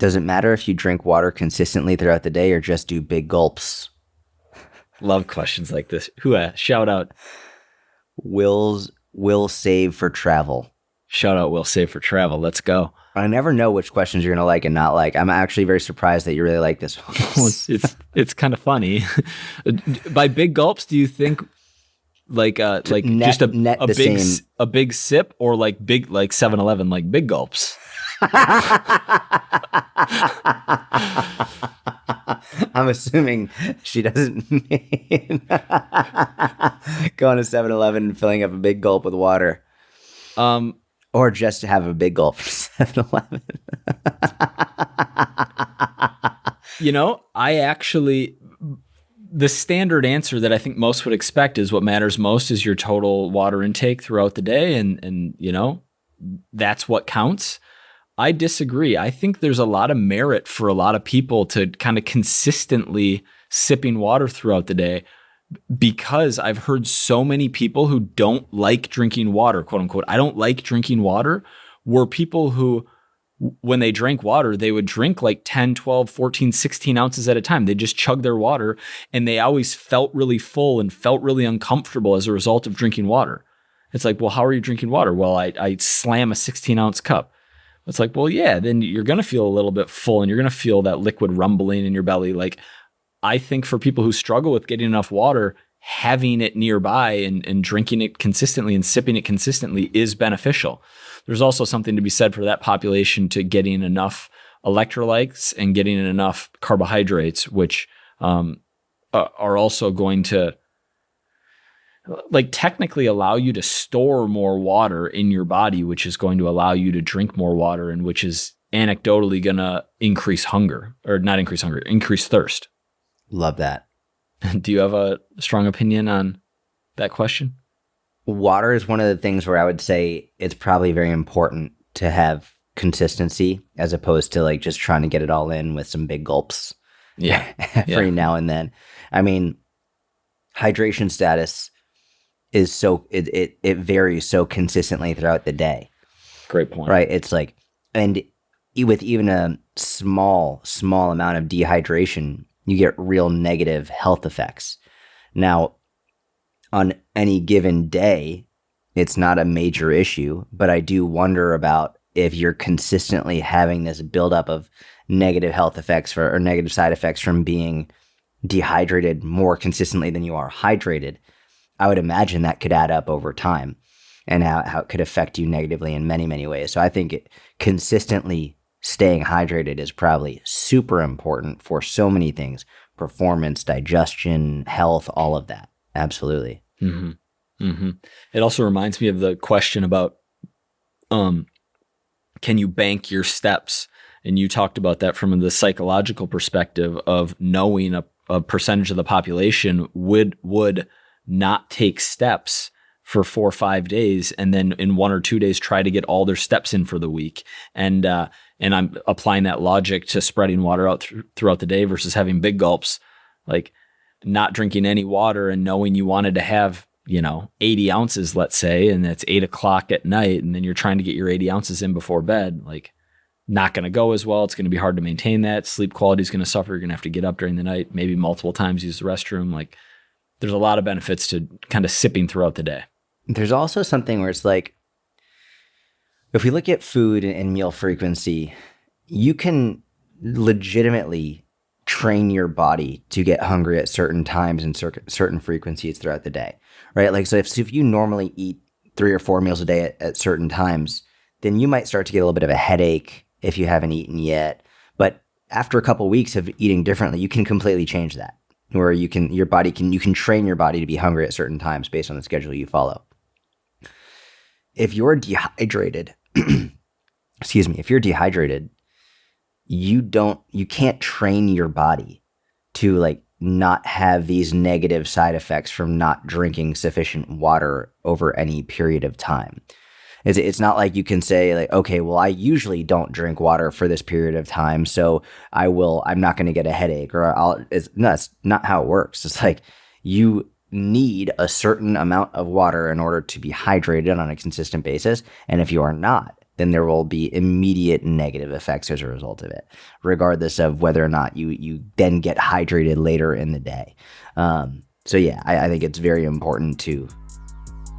Does it matter if you drink water consistently throughout the day or just do big gulps? Love questions like this. Shout out. Will save for travel. Shout out will save for travel. Let's go. I never know which questions you're going to like and not like. I'm actually very surprised that you really like this one. Well, it's kind of funny. By big gulps, do you think like just a big sip, or like big, like 7-Eleven, like big gulps? I'm assuming she doesn't mean going to 7-Eleven and filling up a big gulp with water. Or just to have a big gulp from 7-Eleven. The standard answer that I think most would expect is what matters most is your total water intake throughout the day. And that's what counts. I disagree. I think there's a lot of merit for a lot of people to kind of consistently sipping water throughout the day, because I've heard so many people who don't like drinking water, quote unquote. I don't like drinking water, were people who, when they drank water, they would drink like 10, 12, 14, 16 ounces at a time. They just chug their water, and they always felt really full and felt really uncomfortable as a result of drinking water. It's like, well, how are you drinking water? Well, I slam a 16-ounce cup. It's like, well, yeah, then you're going to feel a little bit full and you're going to feel that liquid rumbling in your belly. Like, I think for people who struggle with getting enough water, having it nearby and drinking it consistently and sipping it consistently is beneficial. There's also something to be said for that population to getting enough electrolytes and getting enough carbohydrates, which are also going to technically allow you to store more water in your body, which is going to allow you to drink more water, and which is anecdotally going to increase thirst. Love that. Do you have a strong opinion on that question? Water is one of the things where I would say it's probably very important to have consistency as opposed to like just trying to get it all in with some big gulps. Yeah. Every now and then. I mean, hydration status is it varies so consistently throughout the day. Great point. Right? It's like, and with even a small amount of dehydration, you get real negative health effects. Now, on any given day, it's not a major issue, but I do wonder about if you're consistently having this buildup of negative health effects or negative side effects from being dehydrated more consistently than you are hydrated. I would imagine that could add up over time, and how it could affect you negatively in many, many ways. So I think consistently staying hydrated is probably super important for so many things: performance, digestion, health, all of that. Absolutely. Mm-hmm. Mm-hmm. It also reminds me of the question about, can you bank your steps? And you talked about that from the psychological perspective of knowing a percentage of the population would not take steps for 4 or 5 days, and then in 1 or 2 days try to get all their steps in for the week. And I'm applying that logic to spreading water out throughout the day versus having big gulps, like not drinking any water and knowing you wanted to have 80 ounces, let's say, and it's 8:00 at night, and then you're trying to get your 80 ounces in before bed. Like, not going to go as well. It's going to be hard to maintain that. Sleep quality is going to suffer. You're going to have to get up during the night, maybe multiple times, use the restroom. Like, there's a lot of benefits to kind of sipping throughout the day. There's also something where it's like, if we look at food and meal frequency, you can legitimately train your body to get hungry at certain times and certain frequencies throughout the day, right? Like, so if you normally eat 3 or 4 meals a day at certain times, then you might start to get a little bit of a headache if you haven't eaten yet. But after a couple of weeks of eating differently, you can completely change that, where you can train your body to be hungry at certain times based on the schedule you follow. If you're dehydrated, if you're dehydrated, you can't train your body to like not have these negative side effects from not drinking sufficient water over any period of time. It's not like you can say like, okay, well, I usually don't drink water for this period of time, so I'm not going to get a headache, or that's not how it works. It's like you need a certain amount of water in order to be hydrated on a consistent basis. And if you are not, then there will be immediate negative effects as a result of it, regardless of whether or not you then get hydrated later in the day. So yeah, I think it's very important to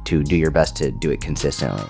do your best to do it consistently.